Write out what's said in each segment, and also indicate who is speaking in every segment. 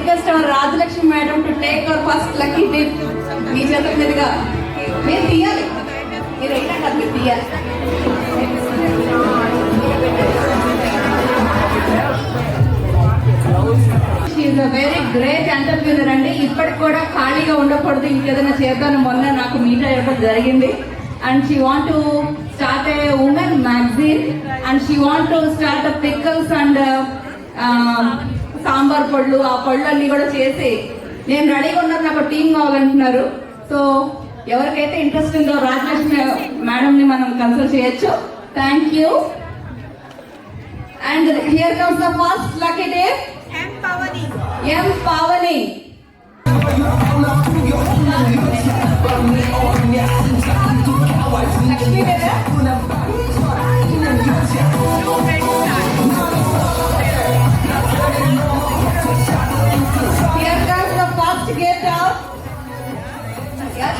Speaker 1: request our Rajlakshmi madam to take her first lucky dip. మీ చేతుల మీదుగా మీరు తీయాలి, మీరు అయినా కాదు, మీరు తీయాలి. She a very great entrepreneur అండి. ఇప్పటికి కూడా ఖాళీగా ఉండకూడదు, ఇంకేదైనా చేద్దాను. మొన్న నాకు మీట్ అయ్యడం జరిగింది. And she want to start A women magazine and she want to start pickles and sambar పళ్ళు, ఆ పళ్ళు అన్ని కూడా చేసి నేను రెడీగా ఉన్నారు, నాకు టీం కావాలంటున్నారు. సో ఎవరికైతే ఇంట్రెస్ట్ ఉందో రాజలక్ష్మి మేడం ని మనం కన్సల్ట్ చేయొచ్చు. Thank you. And here comes the first lucky day, M Pavani. Lakshmi లేదా?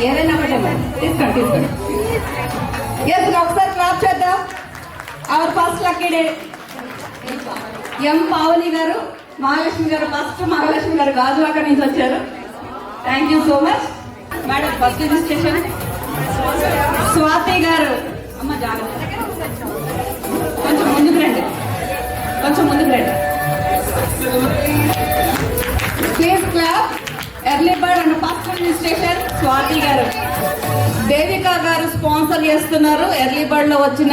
Speaker 1: ఏదైనా తీసుకోండి. ఒకసారి క్లాప్ చేద్దాం. Our first lucky day M Pavani garu, Mahalakshmi garu. First Mahalakshmi garu Gajuwaka నుంచి వచ్చారు. Thank you so much madam. First registration Swathi garu. అమ్మ జాగ్రత్త, కొంచెం ముందుకు రండి, కొంచెం ముందుకు రండి. Please clap. Early bird and first registration Swathi garu. Devika గారు స్పాన్సర్ చేస్తున్నారు. ఎర్లీ బర్డ్ లో వచ్చిన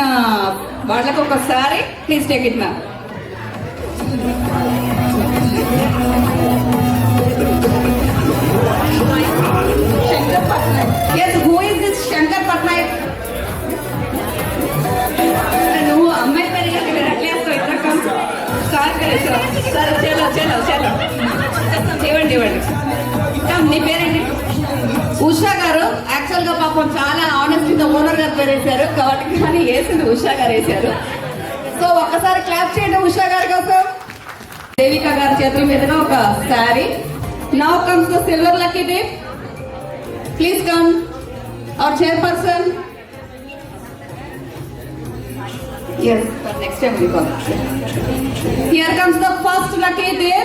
Speaker 1: వాళ్ళకు ఒకసారి please take it ma'am. Shankar Patnaik. Yes, who is this Shankar Patnaik? నువ్వు అమ్మాయి పేరు అట్లేస్తావు, ఇద్దరు స్టార్ట్ కరేసావు. సరే, చలో చలో చలో, ఇవ్వండి ఇవ్వండి. నీ పేరేంటి? ఉషా గారు. యాక్చువల్ గా పాపం చాలా ఆనెస్ట్గా ఓనర్ గారు పేరు వేశారు కాబట్టి, కానీ వేసింది ఉషా గారు వేశారు. సో ఒక్కసారి క్లాప్ చేయండి ఉషా గారి కోసం. దేవిక గారి చేతుల మీదుగా ఒక sari. Now comes the silver lucky day. Please come hour chairperson. Yes, for next time we come. Here comes the first lucky day.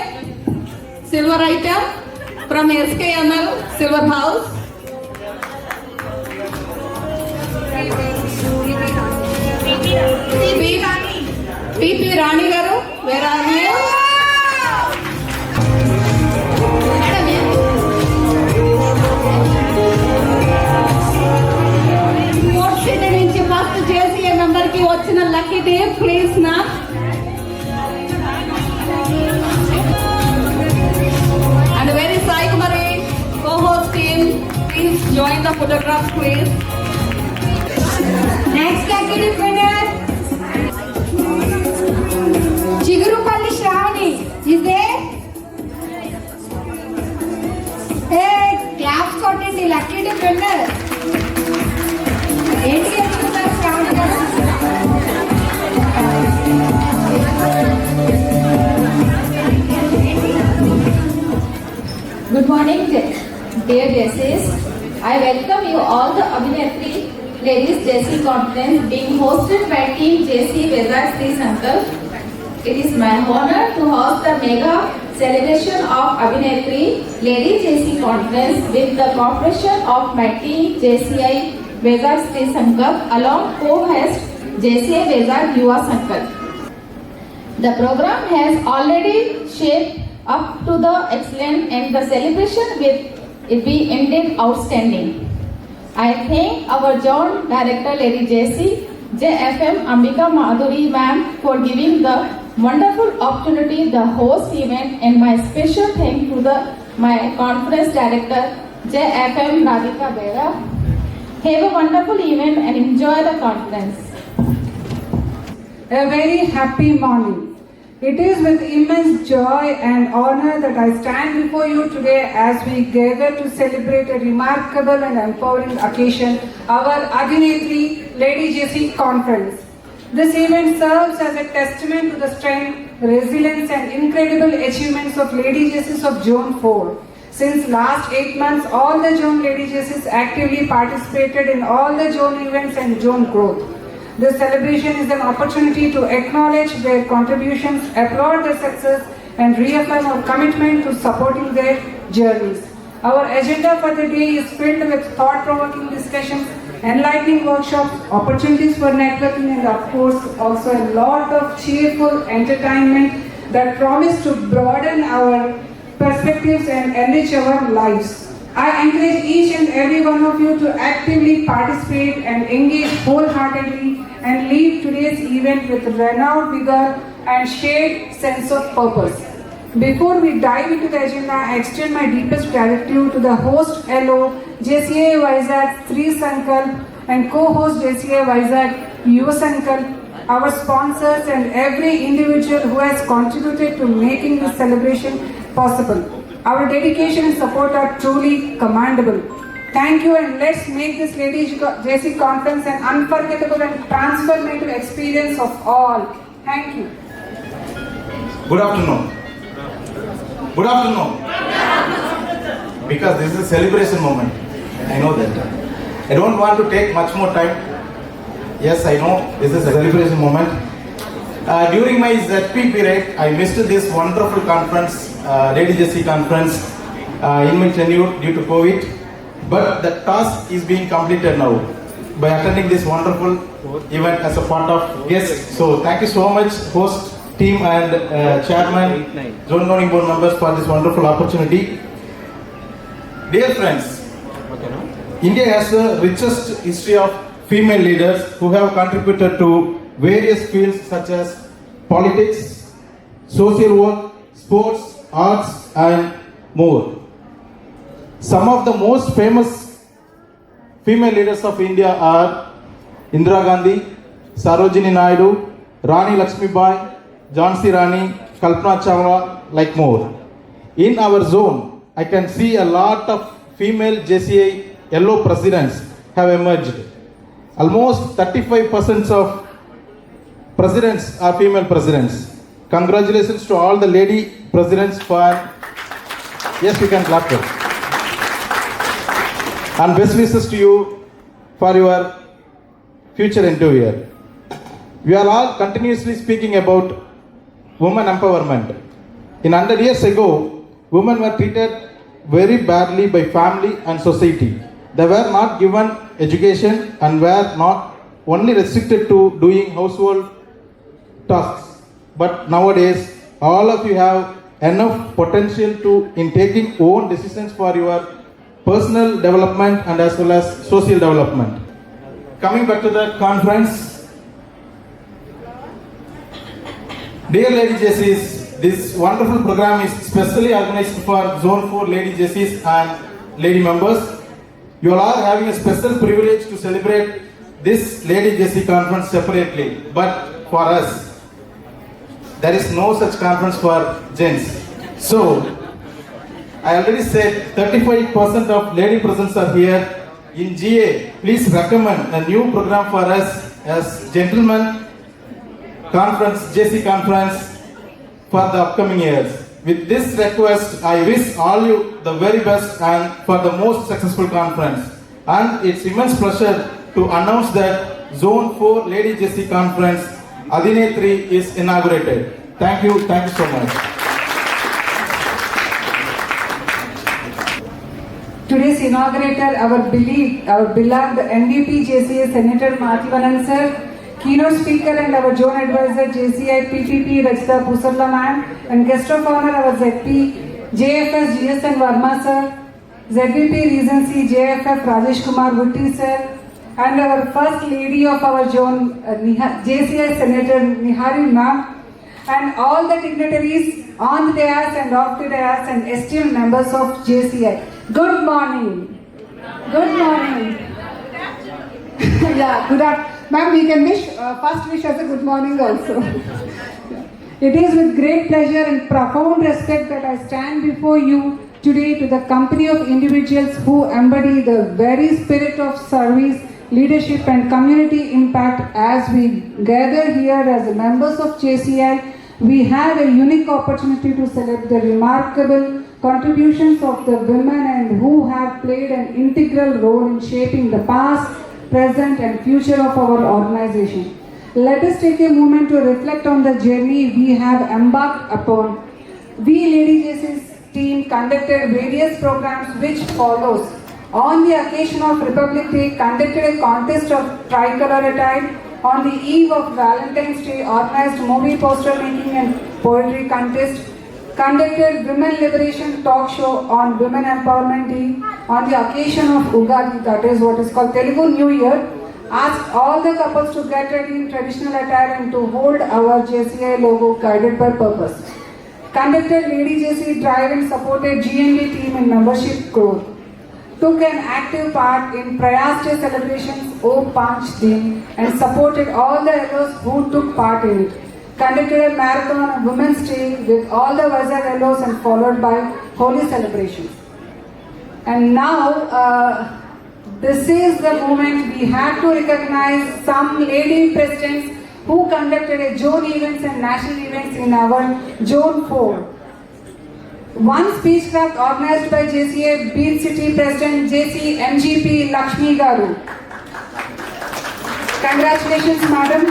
Speaker 1: Silver item from SKML Silver House. PP Rani garu, where are you? What city nunchi first JCA member ki vachina lucky day, please ma'am. And very Sai Kumari co-host team, please join the photographs please. Next lucky day winner, Chigurupalli Shravani. Is there? Hey, claps kottandi, lucky day winner. ఏంటి చెప్తున్నారు శ్రావణి గారు?
Speaker 2: Good morning, dear JCs. I welcome you all the Abhinetri Ladies JC Conference being hosted by Team JC Vezag Sri Sankalp. It is my honor to host the mega celebration of Abhinetri Ladies JC Conference with the cooperation of my team JCI Vezag Sri Sankalp along co-host JCI Vezag Yuva Sankalp. The program has already shaped up to the excellent and the celebration will be ended outstanding. I thank our Joint Director Lady JC JFM Ambika Madhuri ma'am for giving the wonderful opportunity the host event, and my special thank to my conference director JFM Radhika Bera. Have a wonderful event and enjoy the conference.
Speaker 3: A very happy morning. It is with immense joy and honor that I stand before you today as we gather to celebrate a remarkable and empowering occasion, our Abhinetri Lady JC Conference. This event serves as a testament to the strength, resilience and incredible achievements of Lady JCs of Zone 4. Since last 8 months, all the Zone Lady JCs actively participated in all the Zone events and Zone growth. This celebration is an opportunity to acknowledge their contributions, applaud their success and reaffirm our commitment to supporting their journeys. Our agenda for the day is filled with thought-provoking discussions, enlightening workshops, opportunities for networking, and of course also a lot of cheerful entertainment that promise to broaden our perspectives and enrich our lives. I encourage each and every one of you to actively participate and engage wholeheartedly and leave today's event with renewed vigor and shared sense of purpose. Before we dive into the agenda, I extend my deepest gratitude to the host LO, JCA Vizag Sri Sankalp, and co-host JCA Vizag Yuva Sankalp, our sponsors and every individual who has contributed to making this celebration possible. Our dedication and support are truly commendable. Thank you, and let's make this Ladies JC Conference an unforgettable and transformative experience of all. Thank you.
Speaker 4: Good afternoon. Good afternoon. Because this is a celebration moment. I know that. I don't want to take much more time. Yes, I know this is a celebration moment. During my ZP period, I missed this wonderful conference, Lady JC conference, in my tenure due to COVID. But the task is being completed now by attending this wonderful event as a part of guest. So thank you so much, host team and chairman, zone governing board members for this wonderful opportunity. Dear friends, India has the richest history of female leaders who have contributed to various fields such as politics, social work, sports, arts, and more. Some of the most famous female leaders of India are Indira Gandhi, Sarojini Naidu, Rani Lakshmibai, Jhansi Rani, Kalpana Chawla, like more. In our zone, I can see a lot of female JCI yellow presidents have emerged. Almost 35% of presidents are female presidents. Congratulations to all the lady presidents for, yes, we can clap it. And best wishes to you for your future endeavor. We are all continuously speaking about women empowerment. In 100 years ago, women were treated very badly by family and society. They were not given education and were not only restricted to doing household tasks. But nowadays, all of you have enough potential in taking own decisions for your personal development and as well as social development. Coming back to the conference, dear Lady JCs, this wonderful program is specially organized for Zone 4 Lady JCs and lady members. You all are having a special privilege to celebrate this Lady JC conference separately, but for us, there is no such conference for gents. So, I already said 35% of lady presence are here. In GA, please recommend a new program for us as gentlemen conference, JC conference for the upcoming years. With this request, I wish all you the very best and for the most successful conference. And it's immense pleasure to announce that Zone 4 Lady JC Conference Adinetri is inaugurated. Thank you so much.
Speaker 3: Today's inaugurator, our beloved MVP JCA Senator Mathivanan sir, keynote speaker and our zone advisor JCI PPP Rajita Pusarla ma'am, and guest of honor our ZP JFS GSN Verma sir, ZVP Regency JFF Rajesh Kumar Bhutti sir, and our first lady of our zone JCI Senator Nihari ma'am, and all the dignitaries on the dais and off the dais and esteemed members of JCI. Good morning. Good morning. Yeah, good afternoon. Ma'am, we can first wish us a good morning also. It is with great pleasure and profound respect that I stand before you today to the company of individuals who embody the very spirit of service, leadership and community impact. As we gather here as members of JCI, we have a unique opportunity to celebrate the remarkable contributions of the women and who have played an integral role in shaping the past, present and future of our organization. Let us take a moment to reflect on the journey we have embarked upon. we Lady JC's team conducted various programs which follows. On the occasion of Republic Day, conducted a contest of tricolor attire. On the eve of Valentine's Day, organized movie poster making and poetry contest. Conducted Women Liberation Talk Show on Women Empowerment Day. On the occasion of Ugadi, that is what is called Telugu New Year, asked all the couples to get ready in traditional attire and to hold our JCI logo guided by purpose. Conducted Lady JC Drive and supported GND team in membership growth. Took an active part in Prayas Day celebrations, O Panch Day, and supported all the others who took part in it. Conducted a marathon on Women's Day with all the Vizag Fellows and followed by holy celebrations. And now, this is the moment we have to recognize some lady presidents who conducted a zone events and national events in our Zone 4. One speechcraft organized by JCA Beat City President JC MGP Lakshmi Garu. Congratulations, madam.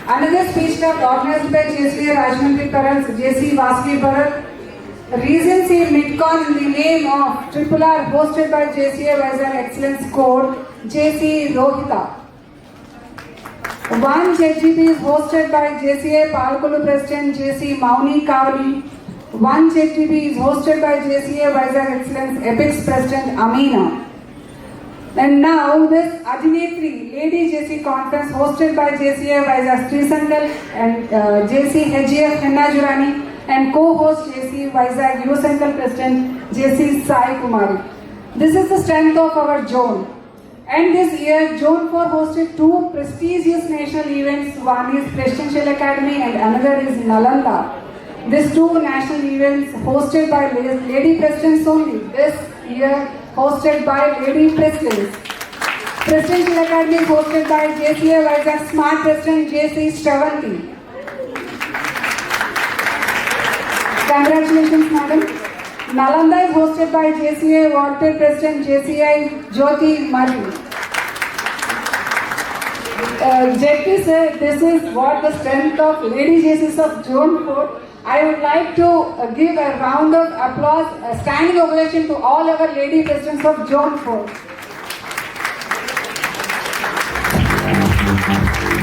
Speaker 3: Another speechcraft organized by JCA Rajmundry Parals JC Vasvi Bharat. Regency Midcon in the name of RRR hosted by JCA Vizag Excellence Code JC Rohita. One ZGP is hosted by JCA Palkulu President JC Mauni Kavali. One ZGP is hosted by JCA Vizag Excellence Epics President Amina. And now this Ajinetri Lady JC Conference hosted by JCA Vizag Sri Sankal and JC HGF Henna Jurani and co-host JC Vizag Youth Sankal President JC Sai Kumari. This is the strength of our zone. And this year, Zone 4 hosted two prestigious national events. One is Presidential Academy and another is Nalanda. These two national events hosted by Lady Presidents only. This year hosted by Lady Presidents. Presidential Academy is hosted by JCA Vizag Smart President JC Shravanti. Congratulations, madam. Nalanda is hosted by JCA Wanted President JCI Jyoti Mari. JP sir, this is what the strength of Lady JCs of Zone 4. I would like to give a round of applause, a standing ovation to all our lady presidents of Zone 4.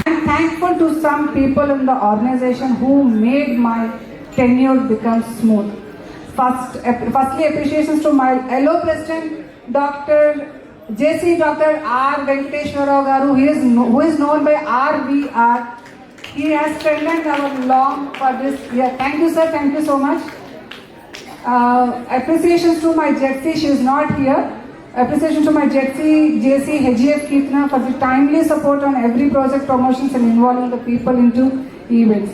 Speaker 3: I'm thankful to some people in the organization who made my tenure become smooth. Firstly, appreciations to my fellow president, Dr. R. Venkateshwara Garu, who is known by RVR. He has strengthened our long for this year. Thank you, sir. Thank you so much. Appreciations to my JC. She is not here. Appreciation to my JC HGF Kirtana for the timely support on every project promotions and involving the people into events.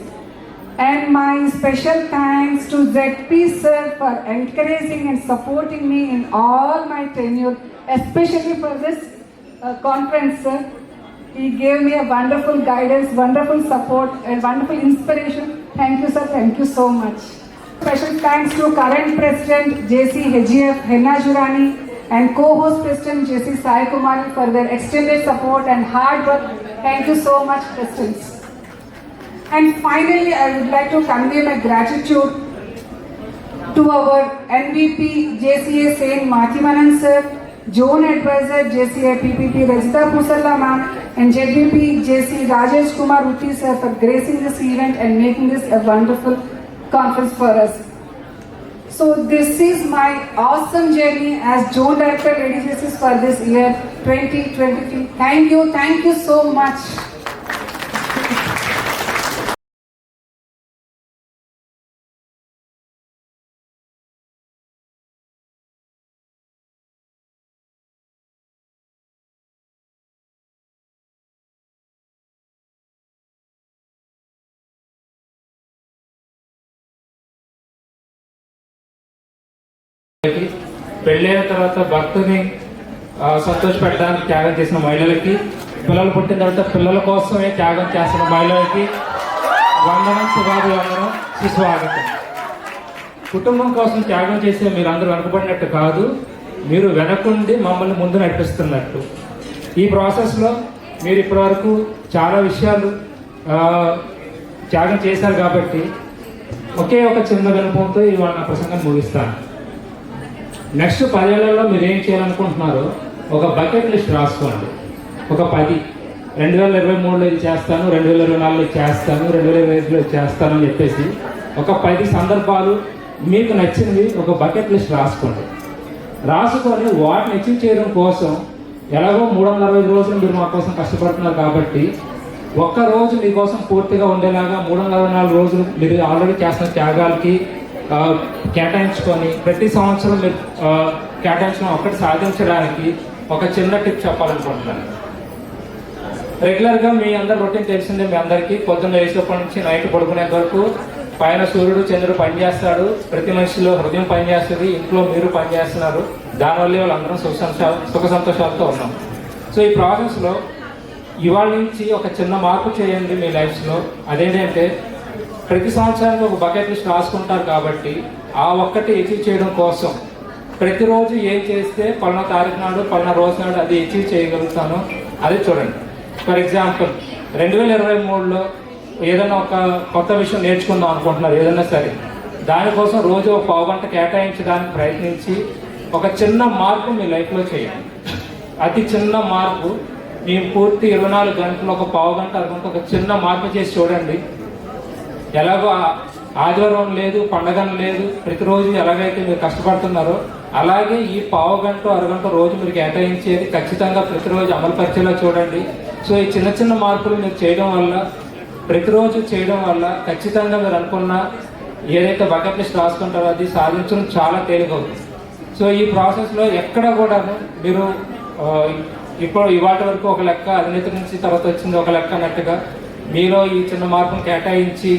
Speaker 3: And my special thanks to ZP sir for encouraging and supporting me in all my tenure, especially for this conference, sir. He gave me a wonderful guidance, wonderful support and wonderful inspiration. Thank you, sir. Thank you so much. Special thanks to current President JC HGF Henna Jurani and co-host President JC Sai Kumari for their extended support and hard work. Thank you so much, Presidents. And finally, I would like to convey my gratitude to our MVP JCA Saint Mathivanan sir, Zone Advisor JCA PPP Rajita Pusalla ma'am, and JPP JC Rajesh Kumar Utti sir for gracing this event and making this a wonderful conference for us. So this is my awesome journey as Zone Director Lady JCs for this year 2023. Thank you so much.
Speaker 5: పెళ్ళైన తర్వాత భర్తని సంతోషపెట్టడానికి త్యాగం చేసిన మహిళలకి, పిల్లలు పుట్టిన తర్వాత పిల్లల కోసమే త్యాగం చేస్తున్న మహిళలకి వందనం, శుభాభివందనం, సుస్వాగతం. కుటుంబం కోసం త్యాగం చేసే మీరందరూ వెనకబడినట్టు కాదు, మీరు వెనకుండి మమ్మల్ని ముందు నడిపిస్తున్నట్టు. ఈ ప్రాసెస్లో మీరు ఇప్పటివరకు చాలా విషయాలు త్యాగం చేశారు కాబట్టి ఒకే ఒక చిన్న వినపంతో ఇవాళ నా ప్రసంగాన్ని ముగిస్తాను. నెక్స్ట్ 10 ఏళ్లలో మీరు ఏం చేయాలనుకుంటున్నారో ఒక బకెట్ లిస్ట్ రాసుకోండి. ఒక 10 2023లో ఇది చేస్తాను, 2024లో ఇది చేస్తాను, 2025లో ఇది చేస్తాను అని చెప్పేసి ఒక 10 సందర్భాలు మీకు నచ్చింది ఒక బకెట్ లిస్ట్ రాసుకోండి. రాసుకొని వాటిని అచీవ్ చేయడం కోసం ఎలాగో 365 రోజులు మీరు మా కోసం కష్టపడుతున్నారు కాబట్టి ఒక్క రోజు మీకోసం పూర్తిగా ఉండేలాగా 364 రోజులు మీరు ఆల్రెడీ చేస్తున్న త్యాగాలకి కేటాయించుకొని ప్రతి సంవత్సరం మీరు కేటాయించిన ఒకటి సాధించడానికి ఒక చిన్న టిప్ చెప్పాలనుకుంటున్నాను. రెగ్యులర్గా మీ అందరు రొటీన్ తెలిసిందే, మీ అందరికీ పొద్దున్న లేచినప్పటి నుంచి నైట్ పడుకునేంత వరకు పైన సూర్యుడు చంద్రుడు పనిచేస్తాడు, ప్రతి మనిషిలో హృదయం పనిచేస్తుంది, ఇంట్లో మీరు పనిచేస్తున్నారు. దానివల్ల వాళ్ళందరం సుఖ సంతోషాలతో ఉన్నాం. సో ఈ ప్రాసెస్లో ఇవాళ నుంచి ఒక చిన్న మార్పు చేయండి మీ లైఫ్స్లో. అదేంటంటే ప్రతి సంవత్సరానికి ఒక బకెట్ లిస్ట్ రాసుకుంటారు కాబట్టి ఆ ఒక్కటి అచీవ్ చేయడం కోసం ప్రతిరోజు ఏం చేస్తే పలానా తారీఖు నాడు పలానా రోజు నాడు అది అచీవ్ చేయగలుగుతాను అది చూడండి. ఫర్ ఎగ్జాంపుల్ 2023లో ఏదైనా ఒక కొత్త విషయం నేర్చుకుందాం అనుకుంటున్నారు, ఏదైనా సరే దానికోసం రోజు ఒక పావు గంట కేటాయించడానికి ప్రయత్నించి ఒక చిన్న మార్పు మీ లైఫ్లో చేయండి. అతి చిన్న మార్పు మీ పూర్తి 24 గంటలు ఒక పావు గంట అరగంట ఒక చిన్న మార్పు చేసి చూడండి. ఎలాగో ఆదివారం లేదు, పండగను లేదు, ప్రతిరోజు ఎలాగైతే మీరు కష్టపడుతున్నారో అలాగే ఈ పావు గంట అరగంట రోజు మీరు కేటాయించేది ఖచ్చితంగా ప్రతిరోజు అమలు పరిచేలా చూడండి. సో ఈ చిన్న చిన్న మార్పులు మీరు చేయడం వల్ల ప్రతిరోజు చేయడం వల్ల ఖచ్చితంగా మీరు అనుకున్న ఏదైతే బకెట్ లిస్ట్ రాసుకుంటారో అది సాధించడం చాలా తేలికవుతుంది. సో ఈ ప్రాసెస్లో ఎక్కడ కూడా మీరు ఇప్పుడు ఇవాటి వరకు ఒక లెక్క, అవినీతి నుంచి తర్వాత వచ్చింది ఒక లెక్క అన్నట్టుగా మీలో ఈ చిన్న మార్పును కేటాయించి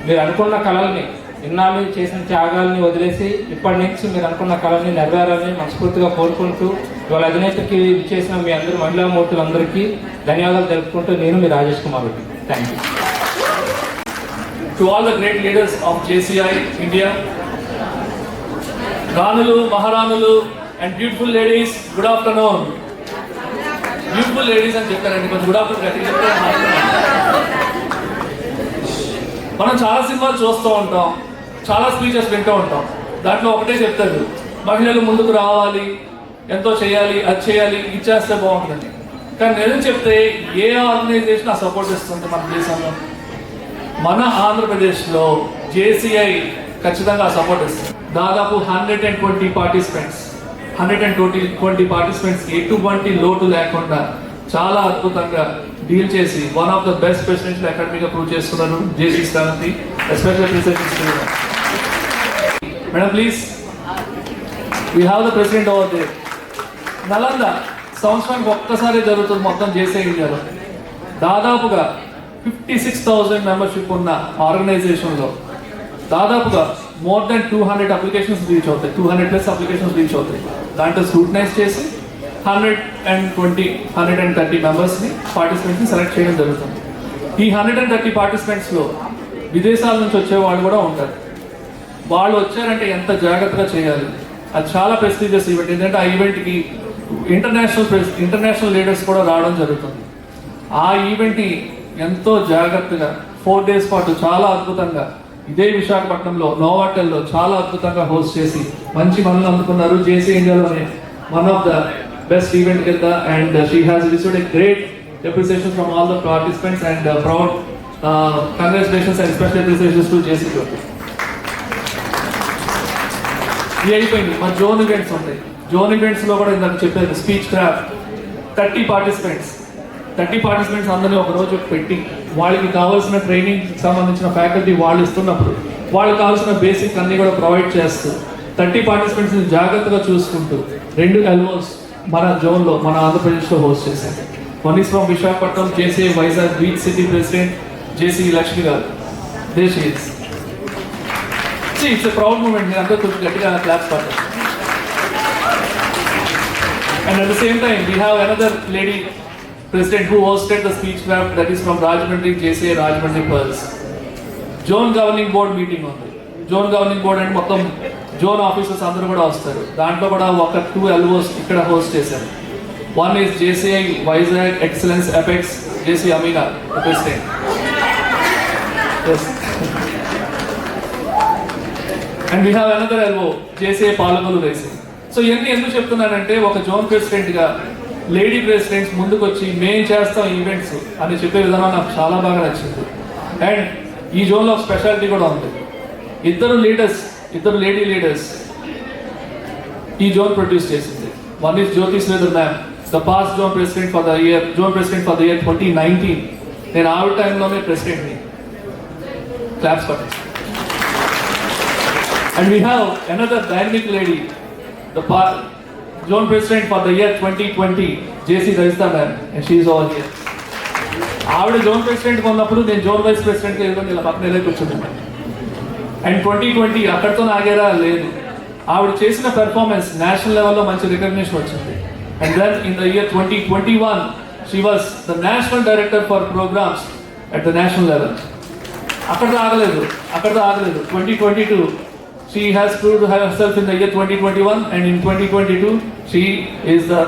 Speaker 5: మీరు అనుకున్న కళల్ని ఇన్నాళ్ళు చేసిన త్యాగాల్ని వదిలేసి ఇప్పటి నుంచి మీరు అనుకున్న కళల్ని నెరవేరాలని మనస్ఫూర్తిగా కోరుకుంటూ ఇవాళ అధినేతకి చేసిన మీ అందరూ మహిళా మూర్తులందరికీ ధన్యవాదాలు తెలుపుకుంటూ నేను మీ Rajesh Kumar Reddy. Thank you.
Speaker 6: To all the great leaders of JCI India, Ranulu, Maharanulu and beautiful ladies, good afternoon. Beautiful ladies and చెప్పారండి, కొంచెం గుడ్ ఆఫ్టర్నూన్. మనం చాలా సినిమాలు చూస్తూ ఉంటాం, చాలా స్పీచెస్ వింటూ ఉంటాం. దాంట్లో ఒకటే చెప్తారు, మహిళలు ముందుకు రావాలి, ఎంతో చేయాలి, అది చేయాలి, ఇది చేస్తే బాగుంటుందని. కానీ నేను చెప్తే ఏ ఆర్గనైజేషన్ ఆ సపోర్ట్ ఇస్తుంది మన దేశంలో? మన ఆంధ్రప్రదేశ్లో JCI ఖచ్చితంగా సపోర్ట్ ఇస్తుంది. దాదాపు 120 పార్టిసిపెంట్స్, 120 పార్టిసిపెంట్స్కి ఎటువంటి లోటు లేకుండా చాలా అద్భుతంగా డీల్ చేసి one of the best presidential అకాడమీగా ప్రూవ్ చేస్తున్నారు JC స్థానాన్ని. Special president madam please, we have the president over there. Nalanda సంవత్సరానికి ఒక్కసారి జరుగుతుంది మొత్తం JCI ఇండియాలో. దాదాపుగా 56,000 మెంబర్షిప్ ఉన్న ఆర్గనైజేషన్లో దాదాపుగా మోర్ దెన్ 200 అప్లికేషన్స్ రీచ్ అవుతాయి, 200+ అప్లికేషన్స్ రీచ్ అవుతాయి. దాంట్లో స్క్రూటనైజ్ చేసి 130 మెంబర్స్ని పార్టిసిపెంట్స్ని సెలెక్ట్ చేయడం జరుగుతుంది. ఈ 130 పార్టిసిపెంట్స్లో విదేశాల నుంచి వచ్చే వాళ్ళు కూడా ఉంటారు. వాళ్ళు వచ్చారంటే ఎంత జాగ్రత్తగా చేయాలి, అది చాలా ప్రెస్టీజియస్ ఈవెంట్. ఎందుకంటే ఆ ఈవెంట్కి ఇంటర్నేషనల్ లీడర్స్ కూడా రావడం జరుగుతుంది. ఆ ఈవెంట్ని ఎంతో జాగ్రత్తగా 4 days పాటు చాలా అద్భుతంగా ఇదే విశాఖపట్నంలో నోవాటెల్లో చాలా అద్భుతంగా హోస్ట్ చేసి మంచి పనులు అందుకున్నారు. JCI ఇండియాలోనే one of the best event కింద. And she has received a great appreciation from all the participants and proud congratulations and special appreciations to JCI. ఇది అయిపోయింది. మన జోన్ ఈవెంట్స్ ఉంటాయి. జోన్ ఈవెంట్స్లో కూడా ఇందాక చెప్పారు స్పీచ్ క్రాఫ్ట్. 30 పార్టిసిపెంట్స్ అందరినీ ఒక రోజు పెట్టి వాళ్ళకి కావాల్సిన ట్రైనింగ్ సంబంధించిన ఫ్యాకల్టీ వాళ్ళు ఇస్తున్నప్పుడు వాళ్ళకి కావాల్సిన బేసిక్ అన్ని కూడా ప్రొవైడ్ చేస్తూ 30 పార్టిసిపెంట్స్ని జాగ్రత్తగా చూసుకుంటూ 2 LOs మన జోన్లో మన ఆంధ్రప్రదేశ్లో హోస్ట్ చేశారు. One is from Visakhapatnam, JCI Vizag beach city president JC Lakshmi garu. It's a proud moment. మీరు అందరూ కొంచెం గట్టిగా క్లాప్స్ పడతారు. And at the same time we have another lady president who hosted the speech craft, that is from Rajahmundry, JCI Rajahmundry Pearls. Zone governing board meeting ఉంది. Zone governing board అంటే మొత్తం zone officers అందరూ కూడా వస్తారు. దాంట్లో కూడా ఒక 2 LOs ఇక్కడ హోస్ట్ చేశారు. One is JCI Vizag excellence apex JC Amina president. And we have another LO JC Palakollu racing. So ఇవన్నీ ఎందుకు చెప్తున్నానంటే ఒక జోన్ ప్రెసిడెంట్గా లేడీ ప్రెసిడెంట్స్ ముందుకు వచ్చి మేము చేస్తాం ఈవెంట్స్ అని చెప్పే విధానం నాకు చాలా బాగా నచ్చింది. అండ్ ఈ జోన్లో ఒక స్పెషాలిటీ కూడా ఉంది. ఇద్దరు లేడీ లీడర్స్ ఈ జోన్ ప్రొడ్యూస్ చేసింది. One is Jyothi Sridhar ma'am, the past zone president for the year 2019. నేను ఆవిడ టైంలోనే ప్రెసిడెంట్ని. Claps for. And we have another dynamic lady, the zone president for the year 2020, JC Rajitha ma'am, and she is over here. ఆవిడ zone president ఉన్నప్పుడు నేను zone vice president ఇలా పక్కన కూర్చున్నాను. అండ్ 2020 అక్కడితో ఆగేరా లేదు, ఆవిడ చేసిన పెర్ఫార్మెన్స్ నేషనల్ లెవెల్లో మంచి రికగ్నిషన్ వచ్చింది. And then in the year 2021 she was the national director for programmes at the national level. అక్కడితో ఆగలేదు. 2022 she has proved herself in the year 2021, and in 2022 she is the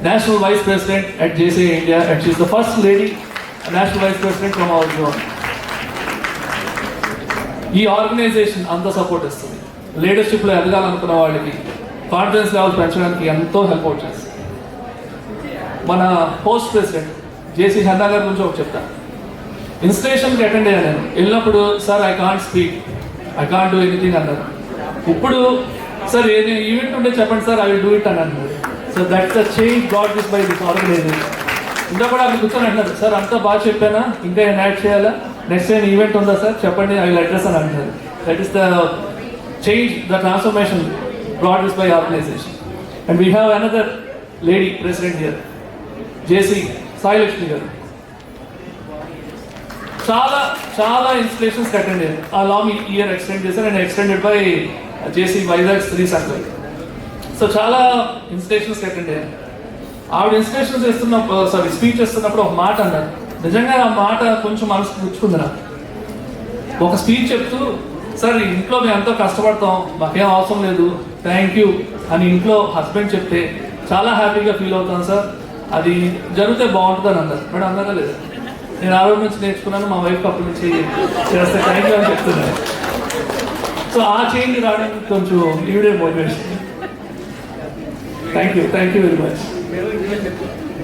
Speaker 6: national vice president at JCI India, and she is the first lady national vice president from our zone. ఈ organisation అంత support ఇస్తుంది. లీడర్షిప్లో ఎదగాలనుకున్న వాళ్ళకి confidence level పెంచడానికి ఎంతో help out చేస్తుంది. మన post president జేసీ Hannah గారి గురించి ఒకటి చెప్తాను. ఇన్స్టిట్యూషన్కి అటెండ్ అయ్యాను నేను. వెళ్ళినప్పుడు sir I can't speak, I can't do anything అన్నారు. ఇప్పుడు సార్ ఏది ఈవెంట్ ఉంటే చెప్పండి sir, I will do it అని అన్నారు. So that's the change got this by this organisation. ఇంకా కూడా అక్కడ కూర్చొని అంటున్నారు, సార్ అంతా బాగా చెప్పానా, ఇంకా ఏం యాడ్ చేయాలా, నెక్స్ట్ టైం ఈవెంట్ ఉందా సార్ చెప్పండి, ఐ విల్ అడ్రస్ అని అంటున్నారు. That is the change, the transformation brought this by organisation. And we have another lady president here, JC Sailakshmi garu. చాలా ఇన్స్టిట్యూషన్స్ అటెండ్ అయ్యారు. ఆ లాంగ్ ఇయర్ ఎక్స్టెండ్ చేశారు and extended by JC Vizag Shri Sankal. So చాలా institutions attend అయ్యారు. ఆవిడ institutions speech చేస్తున్నప్పుడు ఒక మాట అన్నారు. నిజంగా ఆ మాట కొంచెం మనసు గుచ్చుకుంది నాకు. ఒక స్పీచ్ చెప్తూ, సార్ ఇంట్లో మేము ఎంతో కష్టపడతాం, మాకేం అవసరం లేదు, థ్యాంక్ యూ అని ఇంట్లో హస్బెండ్ చెప్తే చాలా హ్యాపీగా ఫీల్ అవుతాను సార్, అది జరిగితే బాగుంటుందని అన్నారు. మేడం అన్నారా లేదా? నేను ఆ రోజు నుంచి నేర్చుకున్నాను, మా వైఫ్ అప్పటి నుంచి చేస్తే థ్యాంక్ యూ అని చెప్తున్నాను. సో ఆ చేంజ్ రావడానికి కొంచెం ఈవిడే motivation. Thank you very much.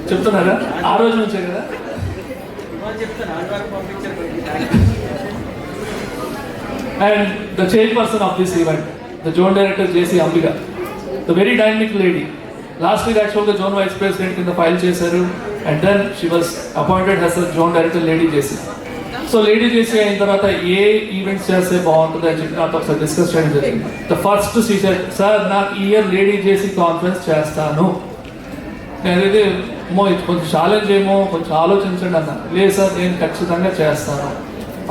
Speaker 6: చెప్తున్నారా? ఆ రోజు నుంచే కదా. And the chairperson of this event, the zone director JC Ambika, the very dynamic lady. Last week యాక్చువల్గా జోన్ వైస్ ప్రెసిడెంట్ కింద ఫైల్ చేశారు. And then she was appointed as the zone director lady JC. So lady JC అయిన తర్వాత ఏ events చేస్తే బాగుంటుంది అని చెప్పి నాతో ఒకసారి డిస్కస్ చేయడం జరిగింది. The first she said, sir నాకు ఈ ఇయర్ లేడీ జేసీ కాన్ఫరెన్స్ చేస్తాను. నేనైతే ఇది కొంచెం ఛాలెంజ్ ఏమో, కొంచెం ఆలోచించండి అన్నా. లేదు సార్ నేను ఖచ్చితంగా చేస్తాను.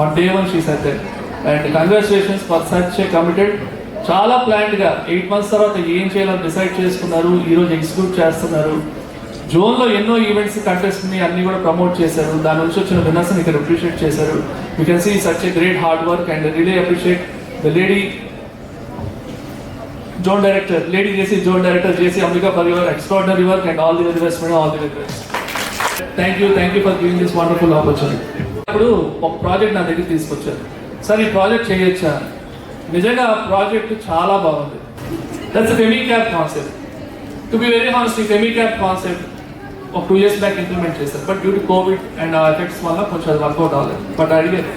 Speaker 6: On day 1 she said that. And congratulations for such a committed. చాలా ప్లాన్డ్గా 8 months తర్వాత ఏం చేయాలని డిసైడ్ చేసుకున్నారు. ఈరోజు ఎగ్జిక్యూట్ చేస్తున్నారు. జోన్లో ఎన్నో ఈవెంట్స్ కంటెస్ట్ని అన్ని కూడా ప్రమోట్ చేశారు. దాని నుంచి వచ్చిన విన్నర్స్ని ఇక్కడ అప్రిషియేట్ చేశారు. You can see such a great hard work and really appreciate the lady Zone Director, Lady JC Zone Director JC Ambika for your extraordinary work and all the very best, madam, all the very best. Thank you for giving this wonderful opportunity. ఇప్పుడు ఒక project నా దగ్గర తీసుకొచ్చారు. Sir ఈ project చేయొచ్చా? నిజంగా ఆ project చాలా బాగుంది. That's Femi cab concept. To be very honest, ఈ ఫెమీ క్యాప్ కాన్సెప్ట్ ఒక 2 years బ్యాక్ ఇంప్లిమెంట్ చేశారు. But due to covid and ఆ ఎఫెక్ట్స్ వల్ల కొంచెం అది వర్కౌట్ అవ్వలేదు. బట్ అడిగారు,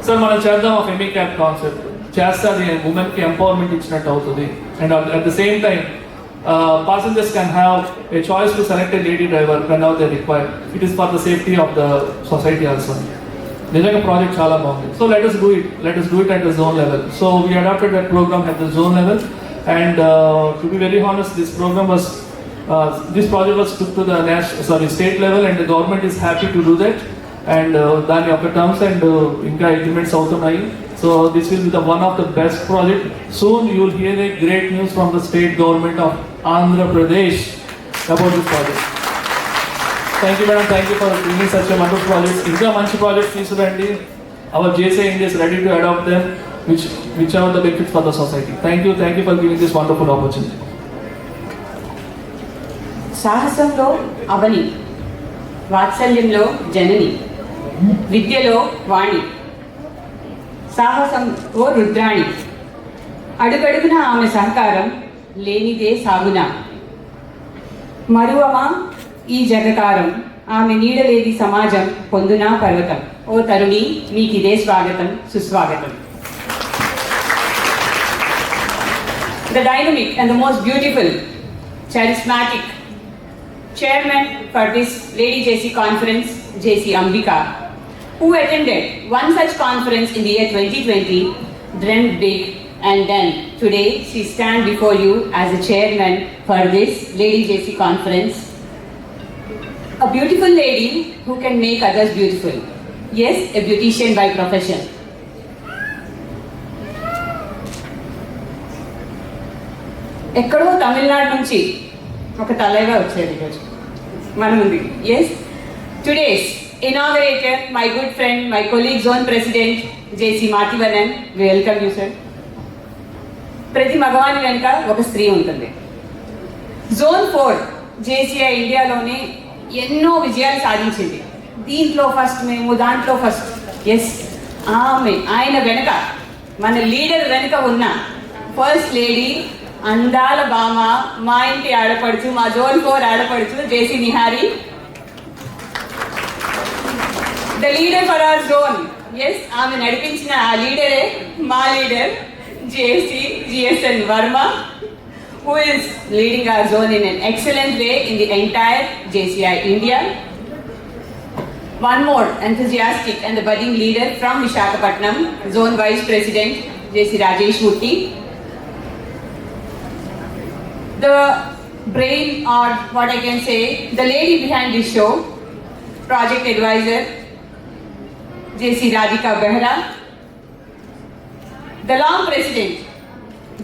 Speaker 6: సార్ మనం చేద్దాం ఒక ఫెమీ క్యాప్ కాన్సెప్ట్, చేస్తే అది ఉమెన్కి ఎంపవర్మెంట్ ఇచ్చినట్టు అవుతుంది. And at the same time passengers can have a choice to select a lady driver whenever they require. It is for the safety of the society also. నిజంగా project చాలా బాగుంది. So let us do it at the zone level. So we adopted that program at the zone level, and to be very honest, this project was took to the state level, and the government is happy to do that. And దాని యొక్క terms and ఇంకా implements అవుతున్నాయి. So this will be one of the best project. Soon you will hear a great news from the state government of Andhra Pradesh about this project. Thank you madam, thank you for bringing such a wonderful project. Inga manchi project తీసుకురండి. Our JCI India is ready to adopt them, which are the benefits for the society. Thank you for giving this wonderful opportunity.
Speaker 7: సాహసంలో అవని, వాత్సల్యంలో జనని, విద్యలో వాణి, సాహసం ఓ రుద్రాణి, అడుగడుగున ఆమె సహకారం లేనిదే సాగునా. మరువమా ఈ జగకారం, ఆమె నీడలేని సమాజం పొందునా పర్వతం. ఓ తరుణి, మీకిదే స్వాగతం, సుస్వాగతం. The dynamic and the most beautiful, charismatic chairman for this Lady JC conference, JC Ambika, who attended one such conference in the year 2020, dreamt big, and then today she stands before you as a chairman for this Lady JC conference. A beautiful lady who can make others beautiful. Yes, a beautician by profession. ఎక్కడో తమిళనాడు నుంచి ఒక తలైవా వచ్చారు ఈరోజు మన ముందు. Yes, today's inaugurator my good friend, my colleague zone president JC Mativanan. Welcome you sir. ప్రతి మగవాని వెనుక ఒక స్త్రీ ఉంటుంది. జోన్ 4 జేసీఐ ఇండియాలోనే ఎన్నో విజయాలు సాధించింది. దీంట్లో ఫస్ట్ మేము, దాంట్లో ఫస్ట్. ఎస్, ఆయన వెనుక, మన లీడర్ వెనుక ఉన్న ఫస్ట్ లేడీ, అందాల బామ, మా ఇంటి ఆడపడుచు, మా జోన్ 4 ఆడపడుచు JC Nihari. The leader for our zone. Yes, ఆమె నడిపించిన ఆ లీడరే మా leader JC GSN Varma, who is leading our zone in an excellent way in the entire JCI India. One more enthusiastic and the budding leader from Visakhapatnam, Zone Vice President JC Rajesh Murthy. The brain, or what I can say, the lady behind this show, Project Advisor JC Radhika Behra. The long President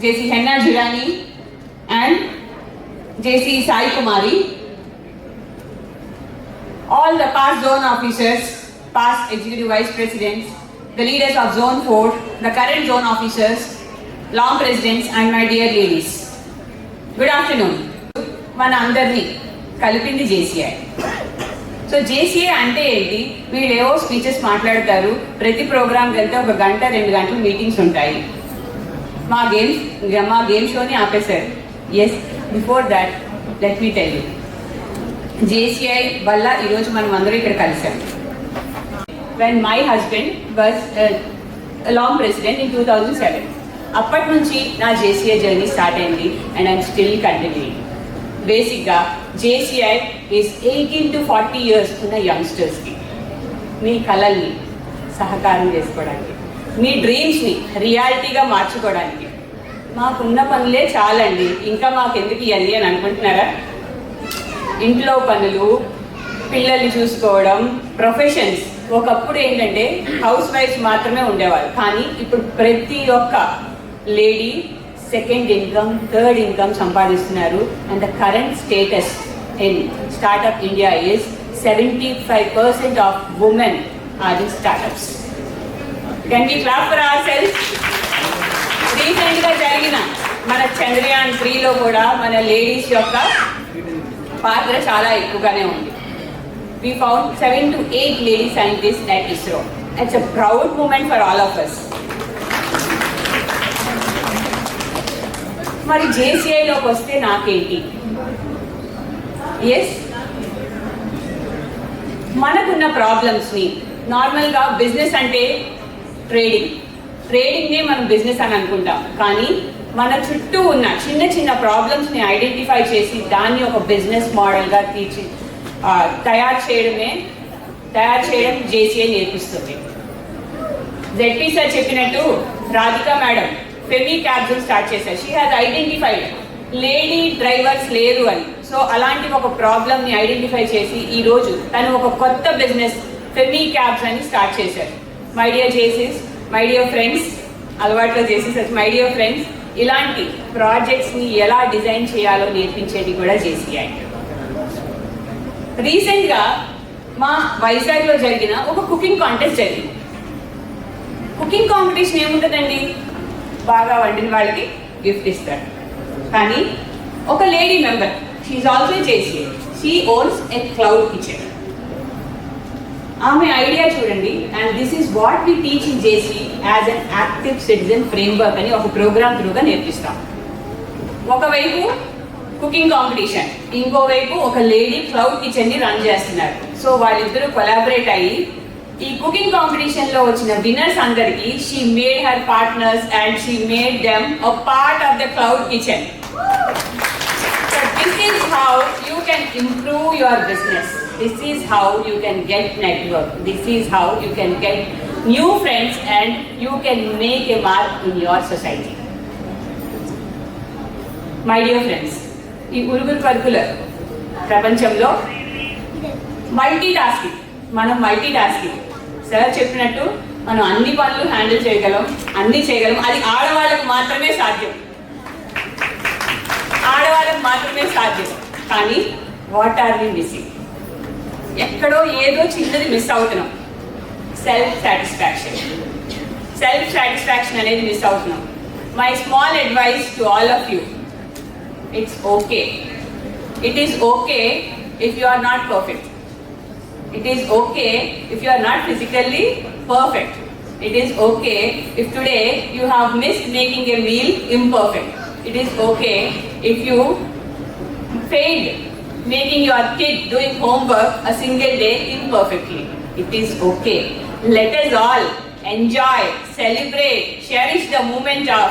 Speaker 7: JC Henna Jurani and JC Sai Kumari. All the past zone officers, past executive vice presidents, the leaders of zone 4, the current zone officers, long presidents, and my dear ladies. Good afternoon. మన అందరినీ కలిపింది JCI. So JCI అంటే ఏంటి? వీళ్ళేవో speeches మాట్లాడతారు, ప్రతి ప్రోగ్రామ్కి వెళ్తే 1 గంట 2 గంటలు మీటింగ్స్ ఉంటాయి. మా గేమ్ షోని ఆపేశారు. Yes, before that let me tell you, JCI వల్ల ఈరోజు మనం అందరూ ఇక్కడ కలిసాం. When my husband was long president in 2007, అప్పటి నుంచి నా JCI జర్నీ స్టార్ట్ అయింది అండ్ ఐఎమ్ స్టిల్ కంటిన్యూయింగ్. బేసిక్గా JCI ఈజ్ 18 to 40 years ఉన్న యంగ్స్టర్స్కి మీ కళల్ని సహకారం చేసుకోవడానికి, మీ డ్రీమ్స్ని రియాలిటీగా మార్చుకోవడానికి. మాకున్న పనులే చాలండి, ఇంకా మాకు ఎందుకు ఇవ్వాలి అని అనుకుంటున్నారా? ఇంట్లో పనులు, పిల్లల్ని చూసుకోవడం, ప్రొఫెషన్స్. ఒకప్పుడు ఏంటంటే హౌస్ వైఫ్స్ మాత్రమే ఉండేవాళ్ళు, కానీ ఇప్పుడు ప్రతి ఒక్క lady second income, third income సంపాదిస్తున్నారు. And the current status in startup India is 75% of women are in startups. Can we clap for our self? రీసెంట్గా జరిగిన మన చంద్రయాన్ 3లో కూడా మన లేడీస్ యొక్క పాత్ర చాలా ఎక్కువగానే ఉంది. We found 7 to 8 lady scientists at ISRO. It's a proud moment for all of us. మరి JCIలోకి వస్తే నాకేంటి? ఎస్, మనకున్న ప్రాబ్లమ్స్ని, నార్మల్గా బిజినెస్ అంటే ట్రేడింగ్నే మనం బిజినెస్ అని అనుకుంటాం, కానీ మన చుట్టూ ఉన్న చిన్న చిన్న ప్రాబ్లమ్స్ని ఐడెంటిఫై చేసి దాన్ని ఒక బిజినెస్ మోడల్గా తయారు చేయడం JCI నేర్పిస్తుంది. ZP సార్ చెప్పినట్టు రాధిక మేడం ఫెమీ క్యాబ్స్ స్టార్ట్ చేశారు. She has identified lady drivers లేరు అని. సో అలాంటి ఒక ప్రాబ్లమ్ని ఐడెంటిఫై చేసి ఈరోజు తను ఒక కొత్త బిజినెస్ ఫెమీ క్యాబ్స్ అని స్టార్ట్ చేశారు. My dear JCs, my dear friends, అలవాట్లో JCs, మై డియర్ ఫ్రెండ్స్, ఇలాంటి ప్రాజెక్ట్స్ని ఎలా డిజైన్ చేయాలో నేర్పించేది కూడా JCI. రీసెంట్గా మా వైజాగ్లో జరిగిన ఒక కుకింగ్ కాంటెస్ట్ జరిగింది. కుకింగ్ కాంపిటీషన్ ఏముంటుందండి? బాగా వండిన వాళ్ళకి గిఫ్ట్ ఇస్తారు. కానీ ఒక lady member, she also JCI, she owns a cloud kitchen. ఆమె ఐడియా చూడండి. And this is what we teach in JC as an active citizen framework అని ఒక ప్రోగ్రామ్ త్రూగా నేర్పిస్తాం. ఒకవైపు కుకింగ్ కాంపిటీషన్, ఇంకోవైపు ఒక లేడీ క్లౌడ్ కిచెన్ ని రన్ చేస్తున్నారు. So వాళ్ళిద్దరూ కొలాబరేట్ అయ్యి ఈ కుకింగ్ కాంపిటీషన్ లో వచ్చిన విన్నర్స్ అందరికి she made her partners and she made them a part of the cloud kitchen. So this is how you can improve your business. This is how you can get network. This is how you can get new friends and you can make a mark in your society. My dear friends, ఈ ఉరుగురు పరుగుల ప్రపంచంలో multi tasking, మనం multi tasking sir చెప్పినట్టు మనం అన్ని పనులు handle చేయగలం, అన్ని చేయగలం. అది ఆడవాళ్ళకు మాత్రమే సాధ్యం, ఆడవాళ్ళకు మాత్రమే సాధ్యం. కానీ వాట్ ఆర్ వి మిస్సింగ్? ఎక్కడో ఏదో చిన్నది మిస్ అవుతున్నాం. సెల్ఫ్ సాటిస్ఫాక్షన్, సెల్ఫ్ సాటిస్ఫాక్షన్ అనేది మిస్ అవుతున్నాం. My small advice to all of you, it's okay. It is okay if you are not perfect. It is okay if you are not physically perfect. It is okay if today you have missed making a meal imperfect. It is okay if you failed making your kid doing homework a single day imperfectly. It is okay. Let us all enjoy, celebrate, cherish the moment of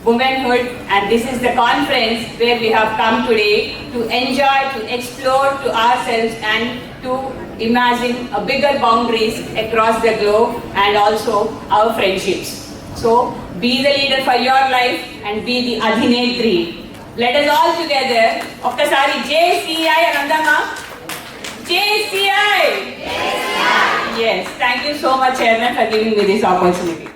Speaker 7: womanhood, and this is the conference where we have come today to enjoy, to explore to ourselves and to imagine a bigger boundaries across the globe and also our friendships. So be the leader for your life and be the Adhinetri. Let us all together okkasari JCI anandama. JCI. Yes, thank you so much, Chairman, for giving me this opportunity.